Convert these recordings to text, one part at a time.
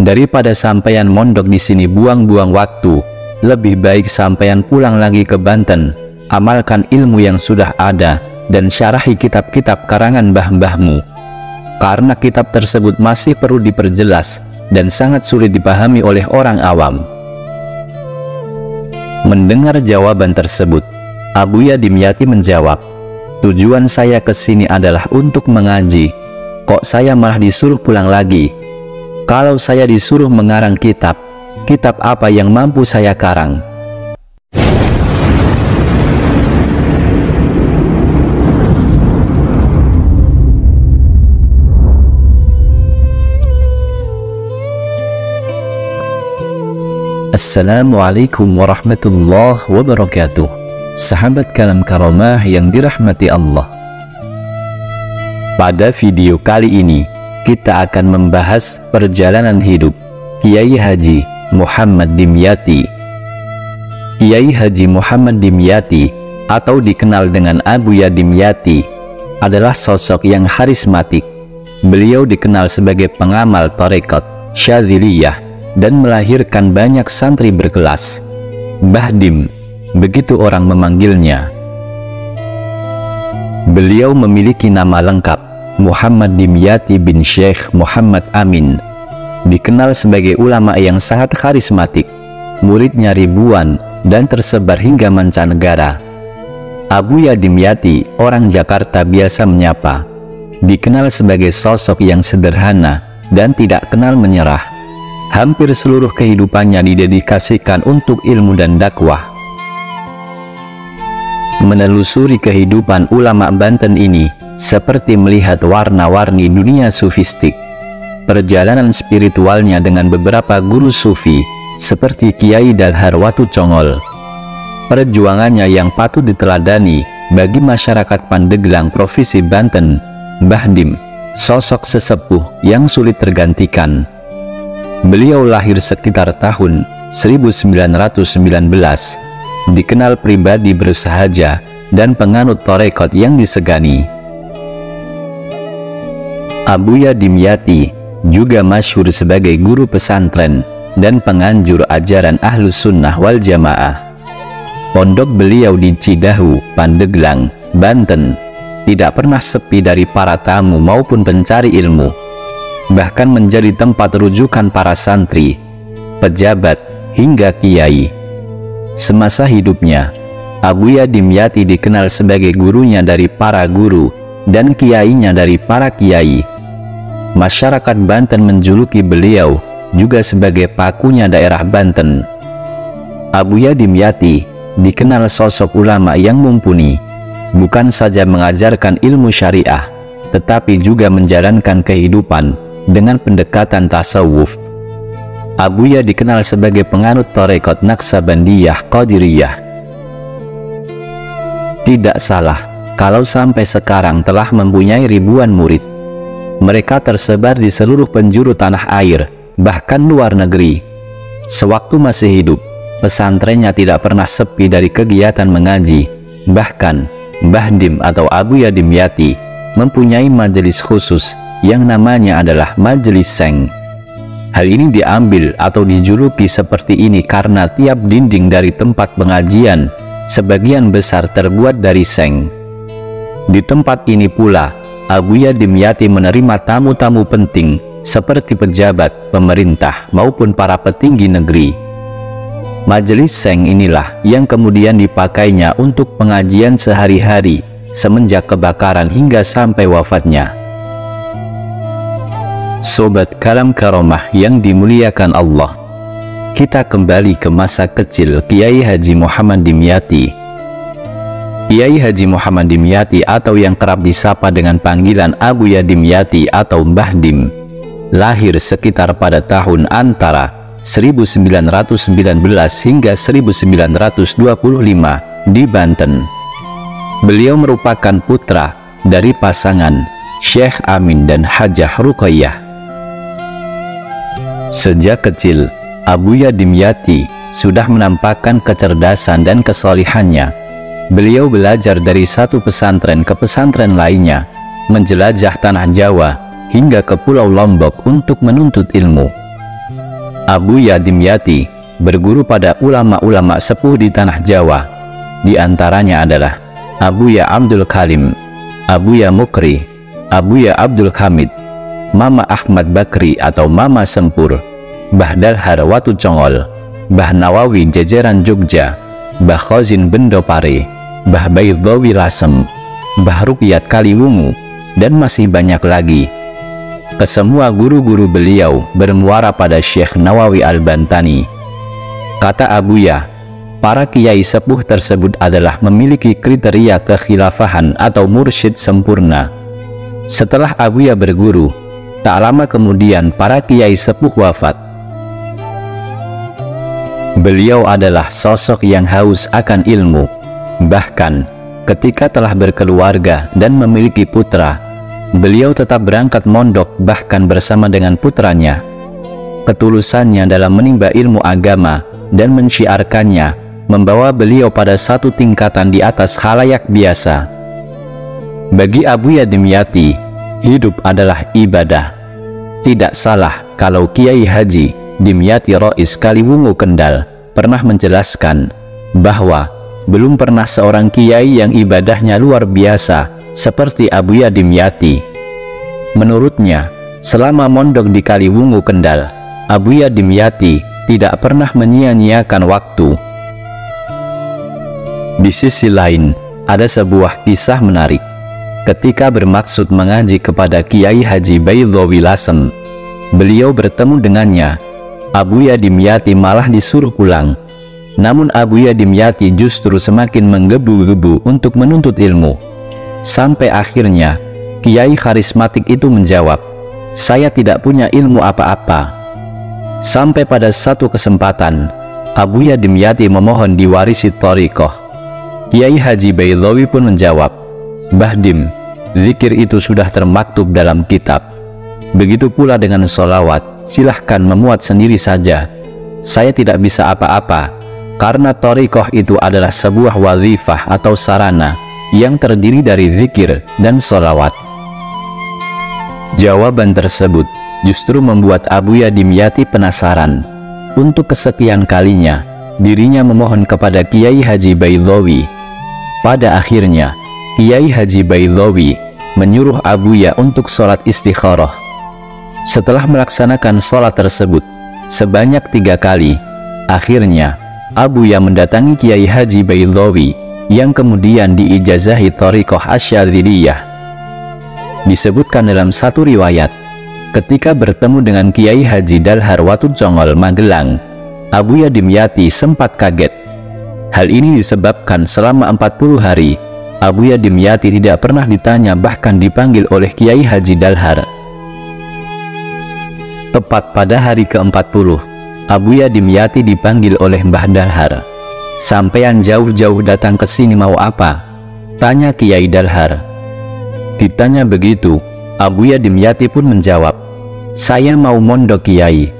Daripada sampeyan mondok di sini buang-buang waktu, lebih baik sampeyan pulang lagi ke Banten, amalkan ilmu yang sudah ada, dan syarahi kitab-kitab karangan mbah-mbahmu. Karena kitab tersebut masih perlu diperjelas, dan sangat sulit dipahami oleh orang awam. Mendengar jawaban tersebut, Abuya Dimyati menjawab, "Tujuan saya ke sini adalah untuk mengaji. Kok saya malah disuruh pulang lagi? Kalau saya disuruh mengarang kitab, kitab apa yang mampu saya karang?" Assalamualaikum warahmatullahi wabarakatuh. Sahabat Kalam Karomah yang dirahmati Allah, pada video kali ini kita akan membahas perjalanan hidup Kiai Haji Muhammad Dimyati. Kiai Haji Muhammad Dimyati atau dikenal dengan Abuya Dimyati adalah sosok yang karismatik. Beliau dikenal sebagai pengamal tarekat Syadziliyah dan melahirkan banyak santri berkelas. Mbah Dim, begitu orang memanggilnya. Beliau memiliki nama lengkap Muhammad Dimyati bin Syekh Muhammad Amin. Dikenal sebagai ulama yang sangat karismatik, muridnya ribuan dan tersebar hingga mancanegara. Abuya Dimyati orang Jakarta biasa menyapa. Dikenal sebagai sosok yang sederhana dan tidak kenal menyerah. Hampir seluruh kehidupannya didedikasikan untuk ilmu dan dakwah. Menelusuri kehidupan ulama Banten ini seperti melihat warna-warni dunia sufistik. Perjalanan spiritualnya dengan beberapa guru sufi seperti Kiai Dalhar Watu Congol. Perjuangannya yang patut diteladani bagi masyarakat Pandeglang Provinsi Banten. Mbah Dim, sosok sesepuh yang sulit tergantikan. Beliau lahir sekitar tahun 1919, dikenal pribadi bersahaja dan penganut tarekat yang disegani. Abuya Dimyati juga masyhur sebagai guru pesantren dan penganjur ajaran Ahlus Sunnah wal Jamaah. Pondok beliau di Cidahu, Pandeglang, Banten tidak pernah sepi dari para tamu maupun pencari ilmu, bahkan menjadi tempat rujukan para santri, pejabat, hingga kiai. Semasa hidupnya, Abuya Dimyati dikenal sebagai gurunya dari para guru dan kiainya dari para kiai. Masyarakat Banten menjuluki beliau juga sebagai pakunya daerah Banten. Abuya Dimyati dikenal sosok ulama yang mumpuni, bukan saja mengajarkan ilmu syariah, tetapi juga menjalankan kehidupan dengan pendekatan tasawuf. Abuya dikenal sebagai penganut tarekat Naqsabandiyah Qadiriyah. Tidak salah kalau sampai sekarang telah mempunyai ribuan murid. Mereka tersebar di seluruh penjuru tanah air, bahkan luar negeri. Sewaktu masih hidup, pesantrennya tidak pernah sepi dari kegiatan mengaji. Bahkan Mbah Dim atau Abuya Dimyati mempunyai majelis khusus yang namanya adalah Majelis Seng. Hal ini diambil atau dijuluki seperti ini karena tiap dinding dari tempat pengajian sebagian besar terbuat dari seng. Di tempat ini pula Abuya Dimyati menerima tamu-tamu penting seperti pejabat, pemerintah maupun para petinggi negeri. Majelis Seng inilah yang kemudian dipakainya untuk pengajian sehari-hari semenjak kebakaran hingga sampai wafatnya. Sobat Kalam Karomah yang dimuliakan Allah, kita kembali ke masa kecil Kiai Haji Muhammad Dimyati. Kiai Haji Muhammad Dimyati atau yang kerap disapa dengan panggilan Abuya Dimyati atau Mbah Dim, lahir sekitar pada tahun antara 1919 hingga 1925 di Banten. Beliau merupakan putra dari pasangan Syekh Amin dan Hajah Ruqayyah. Sejak kecil, Abuya Dimyati sudah menampakkan kecerdasan dan kesalihannya. Beliau belajar dari satu pesantren ke pesantren lainnya, menjelajah tanah Jawa hingga ke Pulau Lombok untuk menuntut ilmu. Abuya Dimyati berguru pada ulama-ulama sepuh di tanah Jawa. Di antaranya adalah Abuya Abdul Karim, Abuya Mukri, Abuya Abdul Hamid, Mama Ahmad Bakri atau Mama Sempur, Mbah Dalhar Watu Congol, Mbah Nawawi Jejeran Jogja, Mbah Khozin Bendopare, Mbah Baydhawi Lasem, Mbah Ruqyat Kaliwungu, dan masih banyak lagi. Kesemua guru-guru beliau bermuara pada Syekh Nawawi Al-Bantani. Kata Abuya, para kiai sepuh tersebut adalah memiliki kriteria kekhilafahan atau mursyid sempurna. Setelah Abuya berguru, tak lama kemudian para kiai sepuh wafat. Beliau adalah sosok yang haus akan ilmu. Bahkan ketika telah berkeluarga dan memiliki putra, beliau tetap berangkat mondok bahkan bersama dengan putranya. Ketulusannya dalam menimba ilmu agama dan mensyiarkannya membawa beliau pada satu tingkatan di atas khalayak biasa. Bagi Abuya Dimyati, hidup adalah ibadah. Tidak salah kalau Kiai Haji Dimyati Rois Kaliwungu Kendal pernah menjelaskan bahwa belum pernah seorang kiai yang ibadahnya luar biasa seperti Abuya Dimyati. Menurutnya, selama mondok di Kaliwungu Kendal, Abuya Dimyati tidak pernah menyia-nyiakan waktu. Di sisi lain, ada sebuah kisah menarik. Ketika bermaksud mengaji kepada Kiai Haji Baydhawi Lasem, beliau bertemu dengannya. Abuya Dimyati malah disuruh pulang. Namun Abuya Dimyati justru semakin menggebu-gebu untuk menuntut ilmu. Sampai akhirnya kiai karismatik itu menjawab, "Saya tidak punya ilmu apa-apa." Sampai pada satu kesempatan Abuya Dimyati memohon diwarisi thariqah. Kiai Haji Baydhawi pun menjawab, "Mbah Dim, zikir itu sudah termaktub dalam kitab. Begitu pula dengan sholawat, silahkan memuat sendiri saja. Saya tidak bisa apa-apa, karena thariqah itu adalah sebuah wazifah atau sarana yang terdiri dari zikir dan sholawat." Jawaban tersebut justru membuat Abuya Dimyati penasaran. Untuk kesekian kalinya, dirinya memohon kepada Kiai Haji Baydhawi. Pada akhirnya, Kiai Haji Baydhawi menyuruh Abuya untuk sholat istikharah. Setelah melaksanakan sholat tersebut sebanyak 3 kali, akhirnya Abuya mendatangi Kiai Haji Baydhawi yang kemudian diijazahi thariqah Asyadziliyah. Disebutkan dalam satu riwayat, ketika bertemu dengan Kiai Haji Dalhar Watu Congol Magelang, Abuya Dimyati sempat kaget. Hal ini disebabkan selama 40 hari Abuya Dimyati tidak pernah ditanya bahkan dipanggil oleh Kiai Haji Dalhar. Tepat pada hari ke-40, Abuya Dimyati dipanggil oleh Mbah Dalhar. "Sampean jauh-jauh datang ke sini mau apa?" tanya Kiai Dalhar. Ditanya begitu, Abuya Dimyati pun menjawab, "Saya mau mondok Kiai."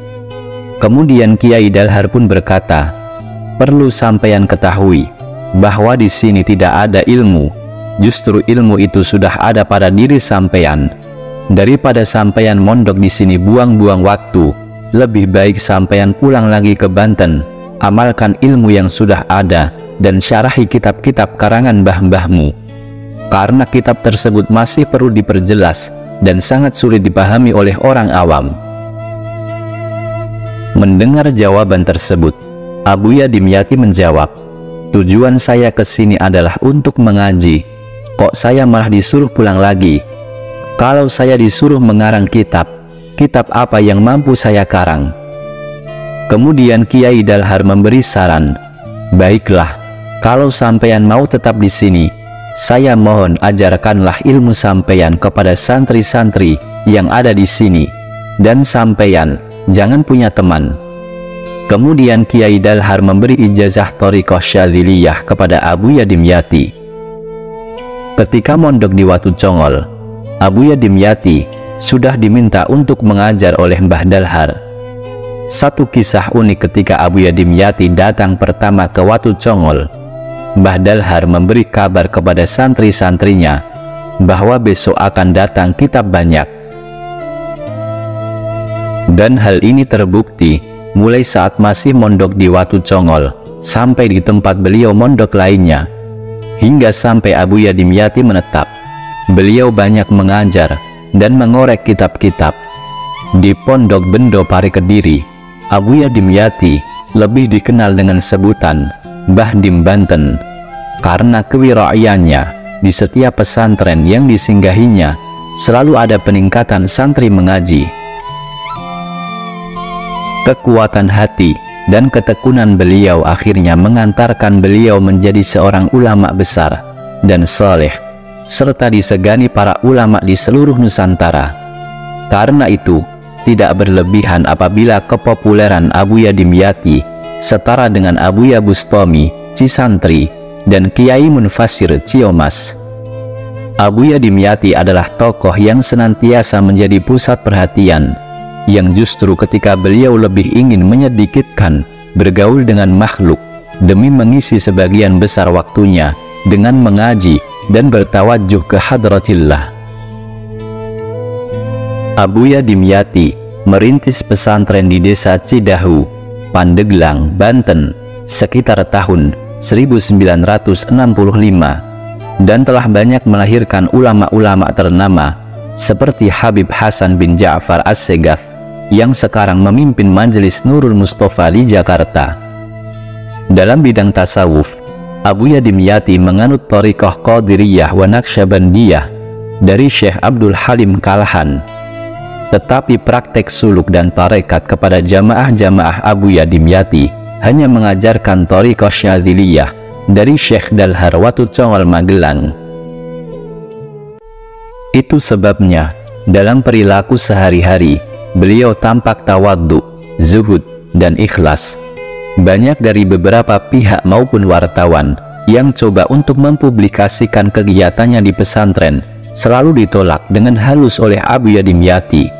Kemudian Kiai Dalhar pun berkata, "Perlu sampean ketahui bahwa di sini tidak ada ilmu. Justru ilmu itu sudah ada pada diri sampean. Daripada sampean mondok di sini buang-buang waktu, lebih baik sampean pulang lagi ke Banten, amalkan ilmu yang sudah ada dan syarahi kitab-kitab karangan mbah-mbahmu. Karena kitab tersebut masih perlu diperjelas dan sangat sulit dipahami oleh orang awam." Mendengar jawaban tersebut, Abuya Dimyati menjawab, "Tujuan saya ke sini adalah untuk mengaji. Kok saya malah disuruh pulang lagi? Kalau saya disuruh mengarang kitab, kitab apa yang mampu saya karang?" Kemudian Kiai Dalhar memberi saran, "Baiklah, kalau sampeyan mau tetap di sini, saya mohon ajarkanlah ilmu sampeyan kepada santri-santri yang ada di sini, dan sampeyan jangan punya teman." Kemudian Kiai Dalhar memberi ijazah thariqah Syadziliyah kepada Abuya Dimyati. Ketika mondok di Watu Congol, Abuya Dimyati sudah diminta untuk mengajar oleh Mbah Dalhar. Satu kisah unik ketika Abuya Dimyati datang pertama ke Watu Congol, Mbah Dalhar memberi kabar kepada santri-santrinya bahwa besok akan datang kitab banyak. Dan hal ini terbukti mulai saat masih mondok di Watu Congol, sampai di tempat beliau mondok lainnya, hingga sampai Abuya Dimyati menetap. Beliau banyak mengajar dan mengorek kitab-kitab. Di Pondok Bendo Pari Kediri, Abuya Dimyati lebih dikenal dengan sebutan Mbah Dim Banten, karena kewirausahaannya di setiap pesantren yang disinggahinya selalu ada peningkatan santri mengaji. Kekuatan hati dan ketekunan beliau akhirnya mengantarkan beliau menjadi seorang ulama besar dan saleh, serta disegani para ulama di seluruh Nusantara. Karena itu, tidak berlebihan apabila kepopuleran Abuya Dimyati setara dengan Abuya Bustami Cisantri dan Kiai Munfasir Ciomas. Abuya Dimyati adalah tokoh yang senantiasa menjadi pusat perhatian, yang justru ketika beliau lebih ingin menyedikitkan bergaul dengan makhluk demi mengisi sebagian besar waktunya dengan mengaji dan bertawajuh ke hadratillah. Abuya Dimyati merintis pesantren di desa Cidahu, Pandeglang, Banten sekitar tahun 1965 dan telah banyak melahirkan ulama-ulama ternama seperti Habib Hasan bin Ja'far As-Segaf yang sekarang memimpin Majelis Nurul Mustafa di Jakarta. Dalam bidang tasawuf, Abuya Dimyati menganut thariqah Qadiriyah wa Naqsyabandiyah dari Syekh Abdul Halim Kalahan. Tetapi praktek suluk dan tarekat kepada jamaah-jamaah Abuya Dimyati hanya mengajarkan thariqah Syadziliyah dari Syekh Dalhar Watu Congol Magelang. Itu sebabnya dalam perilaku sehari-hari beliau tampak tawadhu, zuhud, dan ikhlas. Banyak dari beberapa pihak maupun wartawan yang coba untuk mempublikasikan kegiatannya di pesantren selalu ditolak dengan halus oleh Abuya Dimyati.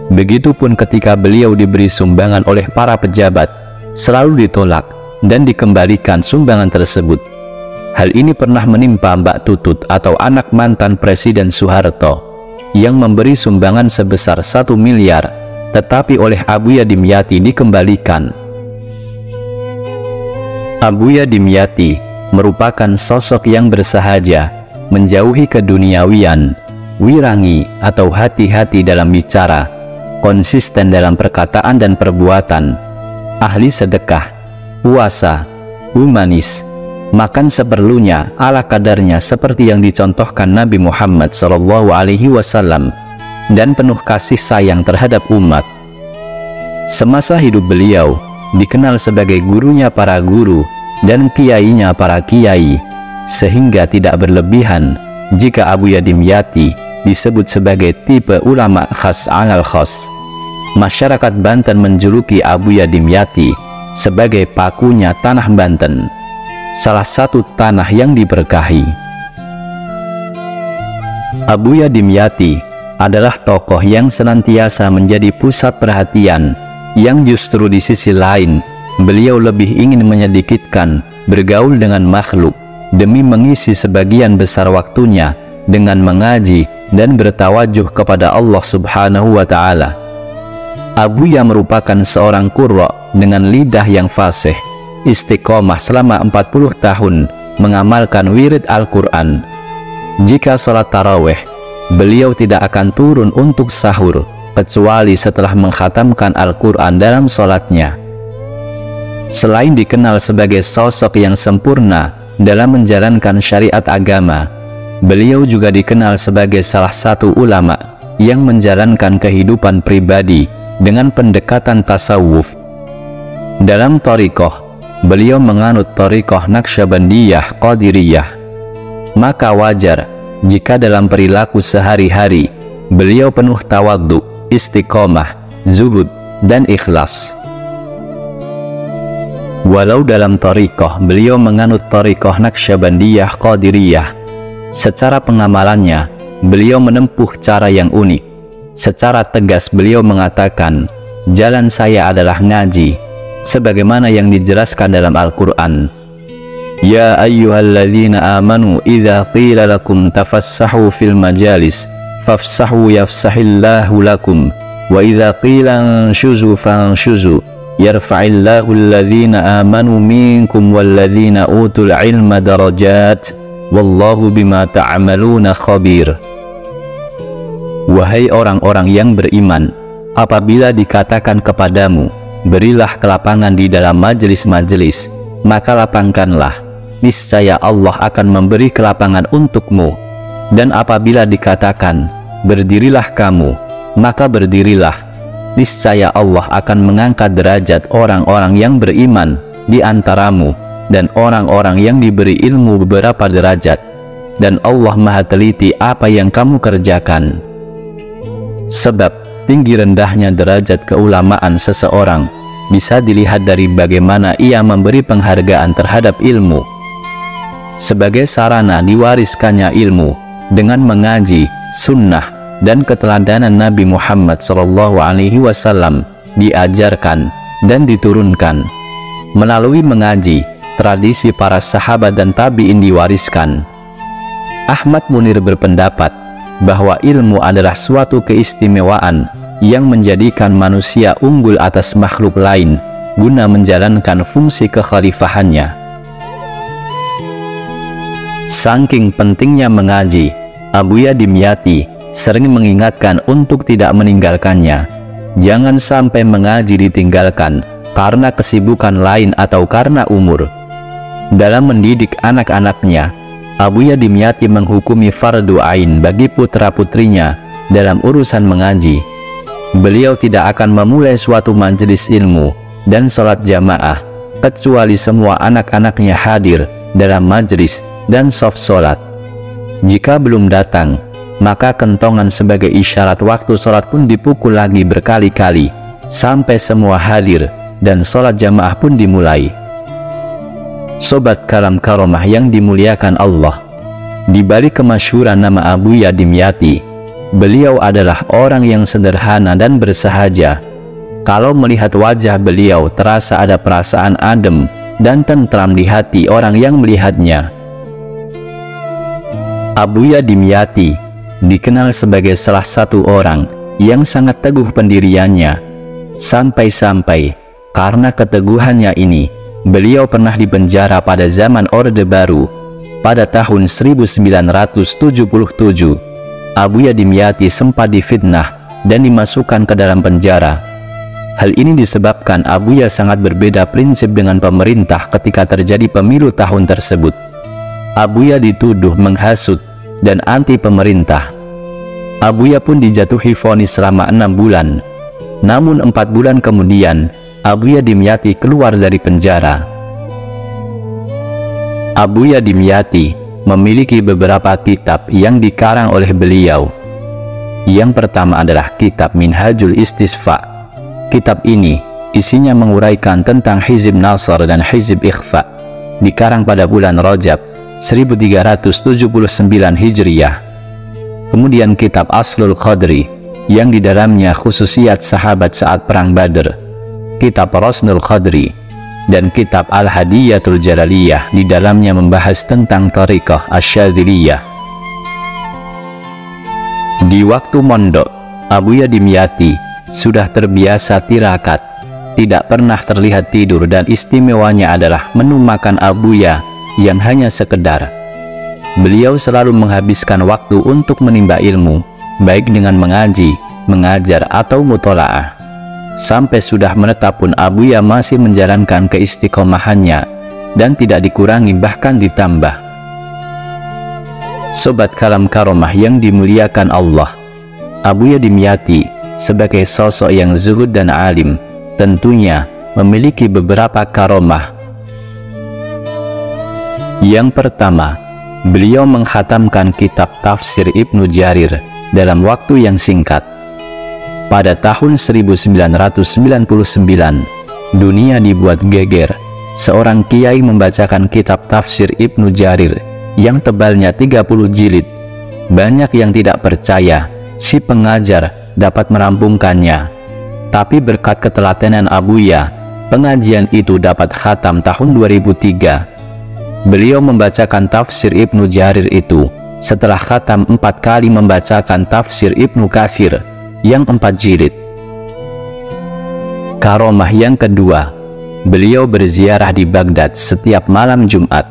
Begitupun ketika beliau diberi sumbangan oleh para pejabat, selalu ditolak dan dikembalikan sumbangan tersebut. Hal ini pernah menimpa Mbak Tutut atau anak mantan Presiden Soeharto yang memberi sumbangan sebesar 1 miliar, tetapi oleh Abuya Dimyati dikembalikan. Abuya Dimyati merupakan sosok yang bersahaja, menjauhi keduniawian, wirangi atau hati-hati dalam bicara, konsisten dalam perkataan dan perbuatan, ahli sedekah, puasa, humanis, makan seperlunya ala kadarnya seperti yang dicontohkan Nabi Muhammad SAW, dan penuh kasih sayang terhadap umat. Semasa hidup beliau dikenal sebagai gurunya para guru dan kiainya para kiai, sehingga tidak berlebihan jika Abuya Dimyati disebut sebagai tipe ulama khas alal khas. Masyarakat Banten menjuluki Abuya Dimyati sebagai pakunya tanah Banten, salah satu tanah yang diberkahi. Abuya Dimyati adalah tokoh yang senantiasa menjadi pusat perhatian, yang justru di sisi lain beliau lebih ingin menyedikitkan bergaul dengan makhluk demi mengisi sebagian besar waktunya dengan mengaji dan bertawajuh kepada Allah Subhanahu wa Ta'ala. Abuya merupakan seorang qurra dengan lidah yang fasih, istiqomah selama 40 tahun mengamalkan wirid Al-Quran. Jika sholat tarawih, beliau tidak akan turun untuk sahur kecuali setelah mengkhatamkan Al-Quran dalam sholatnya. Selain dikenal sebagai sosok yang sempurna dalam menjalankan syariat agama, beliau juga dikenal sebagai salah satu ulama yang menjalankan kehidupan pribadi dengan pendekatan tasawuf. Dalam thariqah, beliau menganut thariqah Naqsyabandiyah Qadiriyah. Maka wajar jika dalam perilaku sehari-hari beliau penuh tawadhu, istiqomah, zuhud, dan ikhlas. Walau dalam thariqah beliau menganut thariqah Naqsyabandiyah Qadiriyah, secara pengamalannya beliau menempuh cara yang unik. Secara tegas beliau mengatakan, jalan saya adalah ngaji, sebagaimana yang dijelaskan dalam Al-Quran. Ya ayyuhalladzina amanu idza qila lakum tafassahu fil majalis fafsahu yafsahillahu lakum wa idza qila anshuzu fanshuzu yarfa'illahu alladhina amanu minkum walladhina utul ilma darajat wallahu bima ta'amaluna khabir. Wahai orang-orang yang beriman, apabila dikatakan kepadamu, berilah kelapangan di dalam majelis-majelis, maka lapangkanlah, niscaya Allah akan memberi kelapangan untukmu. Dan apabila dikatakan, berdirilah kamu, maka berdirilah, niscaya Allah akan mengangkat derajat orang-orang yang beriman di antaramu, dan orang-orang yang diberi ilmu beberapa derajat, dan Allah maha teliti apa yang kamu kerjakan. Sebab tinggi rendahnya derajat keulamaan seseorang bisa dilihat dari bagaimana ia memberi penghargaan terhadap ilmu. Sebagai sarana diwariskannya ilmu dengan mengaji sunnah dan keteladanan Nabi Muhammad SAW diajarkan dan diturunkan. Melalui mengaji, tradisi para sahabat dan tabi'in diwariskan. Ahmad Munir berpendapat bahwa ilmu adalah suatu keistimewaan yang menjadikan manusia unggul atas makhluk lain guna menjalankan fungsi kekhalifahannya. Saking pentingnya mengaji, Abuya Dimyati sering mengingatkan untuk tidak meninggalkannya. Jangan sampai mengaji ditinggalkan karena kesibukan lain atau karena umur. Dalam mendidik anak-anaknya, Abuya Dimyati menghukumi fardu ain bagi putra-putrinya dalam urusan mengaji. Beliau tidak akan memulai suatu majelis ilmu dan sholat jamaah kecuali semua anak-anaknya hadir dalam majelis dan shaf sholat. Jika belum datang, maka kentongan sebagai isyarat waktu sholat pun dipukul lagi berkali-kali sampai semua hadir dan sholat jamaah pun dimulai. Sobat Kalam Karomah yang dimuliakan Allah, di balik kemasyhuran nama Abuya Dimyati, beliau adalah orang yang sederhana dan bersahaja. Kalau melihat wajah beliau terasa ada perasaan adem dan tentram di hati orang yang melihatnya. Abuya Dimyati dikenal sebagai salah satu orang yang sangat teguh pendiriannya, sampai-sampai karena keteguhannya ini beliau pernah dipenjara pada zaman Orde Baru. Pada tahun 1977, Abuya Dimyati sempat difitnah dan dimasukkan ke dalam penjara. Hal ini disebabkan Abuya sangat berbeda prinsip dengan pemerintah ketika terjadi pemilu tahun tersebut. Abuya dituduh menghasut dan anti pemerintah. Abuya pun dijatuhi vonis selama 6 bulan. Namun 4 bulan kemudian, Abuya Dimyati keluar dari penjara. Abuya Dimyati memiliki beberapa kitab yang dikarang oleh beliau. Yang pertama adalah kitab Minhajul Istisfa. Kitab ini isinya menguraikan tentang Hizib Nasr dan Hizib Ikhfa, dikarang pada bulan Rajab 1379 Hijriyah. Kemudian kitab Aslul Qadri yang di dalamnya khususiat sahabat saat perang Badr, kitab Rasnul Qadri, dan kitab Al-Hadiyatul Jalaliyah di dalamnya membahas tentang Tariqah Asyadziliyah. Di waktu mondok, Abuya Dimyati sudah terbiasa tirakat, tidak pernah terlihat tidur, dan istimewanya adalah menu makan Abuya yang hanya sekedar. Beliau selalu menghabiskan waktu untuk menimba ilmu, baik dengan mengaji, mengajar, atau mutolaah. Sampai sudah menetap pun Abuya masih menjalankan keistiqomahannya dan tidak dikurangi bahkan ditambah. Sobat Kalam Karomah yang dimuliakan Allah, Abuya Dimyati sebagai sosok yang zuhud dan alim tentunya memiliki beberapa karomah. Yang pertama, beliau menghatamkan kitab tafsir Ibnu Jarir dalam waktu yang singkat. Pada tahun 1999, dunia dibuat geger. Seorang kiai membacakan kitab tafsir Ibnu Jarir yang tebalnya 30 jilid. Banyak yang tidak percaya si pengajar dapat merampungkannya. Tapi berkat ketelatenan Abuya, pengajian itu dapat khatam tahun 2003. Beliau membacakan tafsir Ibnu Jarir itu setelah khatam 4 kali membacakan tafsir Ibnu Katsir yang 4 jilid. Karomah yang kedua, beliau berziarah di Baghdad setiap malam Jumat.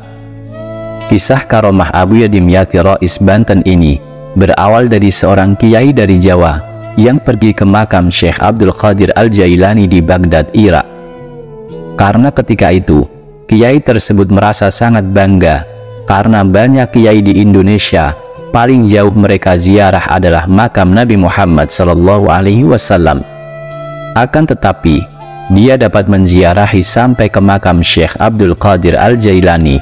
Kisah karomah Abuya Dimyati Rais Banten ini berawal dari seorang kiai dari Jawa yang pergi ke makam Syekh Abdul Qadir Al-Jailani di Baghdad, Irak. Karena ketika itu, kiai tersebut merasa sangat bangga karena banyak kiai di Indonesia, paling jauh mereka ziarah adalah makam Nabi Muhammad SAW. Akan tetapi, dia dapat menziarahi sampai ke makam Syekh Abdul Qadir Al-Jailani.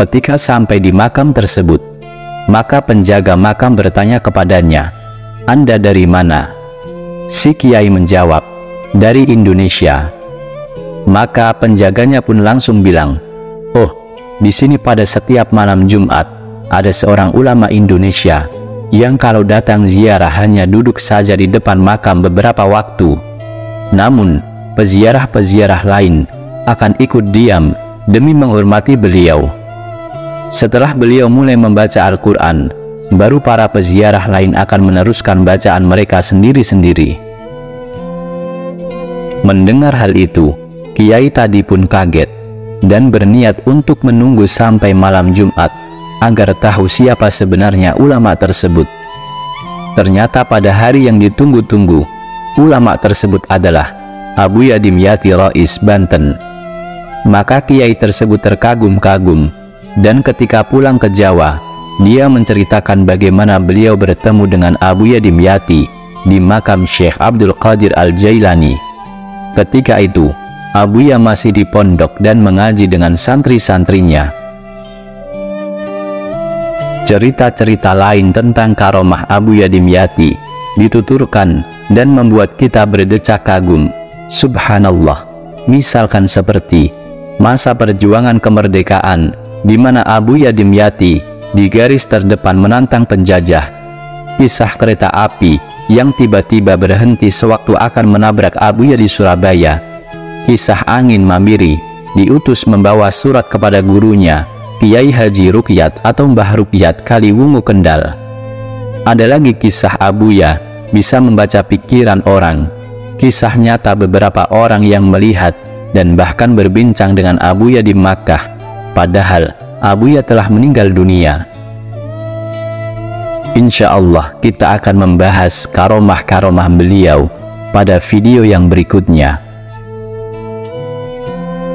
Ketika sampai di makam tersebut, maka penjaga makam bertanya kepadanya, "Anda dari mana?" Si kiai menjawab, "Dari Indonesia." Maka penjaganya pun langsung bilang, "Oh, di sini pada setiap malam Jumat ada seorang ulama Indonesia yang kalau datang ziarah hanya duduk saja di depan makam beberapa waktu. Namun, peziarah-peziarah lain akan ikut diam demi menghormati beliau. Setelah beliau mulai membaca Al-Quran, baru para peziarah lain akan meneruskan bacaan mereka sendiri-sendiri." Mendengar hal itu, kiai tadi pun kaget dan berniat untuk menunggu sampai malam Jumat agar tahu siapa sebenarnya ulama tersebut. Ternyata pada hari yang ditunggu-tunggu, ulama tersebut adalah Abuya Dimyati Rais Banten. Maka kiai tersebut terkagum-kagum, dan ketika pulang ke Jawa, dia menceritakan bagaimana beliau bertemu dengan Abuya Dimyati di makam Syekh Abdul Qadir Al-Jailani. Ketika itu, Abuya masih di pondok dan mengaji dengan santri-santrinya. Cerita-cerita lain tentang karomah Abuya Dimyati dituturkan dan membuat kita berdecak kagum. Subhanallah, misalkan seperti masa perjuangan kemerdekaan di mana Abuya Dimyati di garis terdepan menantang penjajah, kisah kereta api yang tiba-tiba berhenti sewaktu akan menabrak Abuya di Surabaya, kisah angin Mamiri diutus membawa surat kepada gurunya Kiai Haji Rukyat atau Mbah Rukyat Kaliwungu Kendal. Ada lagi kisah Abuya bisa membaca pikiran orang, kisah nyata beberapa orang yang melihat dan bahkan berbincang dengan Abuya di Makkah, padahal Abuya telah meninggal dunia. Insya Allah kita akan membahas karomah-karomah beliau pada video yang berikutnya.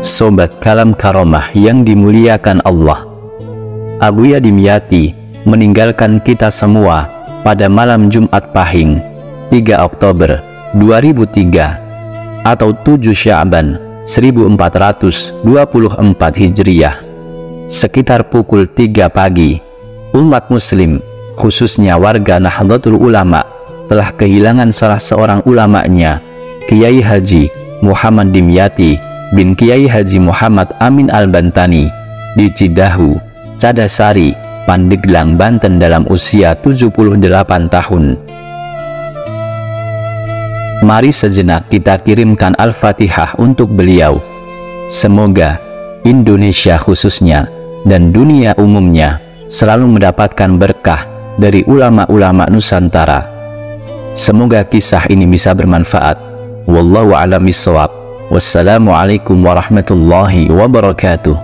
Sobat Kalam Karomah yang dimuliakan Allah, Abuya Dimyati meninggalkan kita semua pada malam Jumat Pahing 3 Oktober 2003 atau 7 Sya'ban 1424 Hijriah. Sekitar pukul 3 pagi, umat muslim, khususnya warga Nahdlatul Ulama, telah kehilangan salah seorang ulamanya, Kiai Haji Muhammad Dimyati bin Kiai Haji Muhammad Amin Al-Bantani di Cidahu, Cadasari, Pandeglang, Banten dalam usia 78 tahun. Mari sejenak kita kirimkan Al-Fatihah untuk beliau. Semoga Indonesia khususnya dan dunia umumnya selalu mendapatkan berkah dari ulama-ulama Nusantara. Semoga kisah ini bisa bermanfaat. Wallahu a'lam bishawab. Wassalamualaikum warahmatullahi wabarakatuh.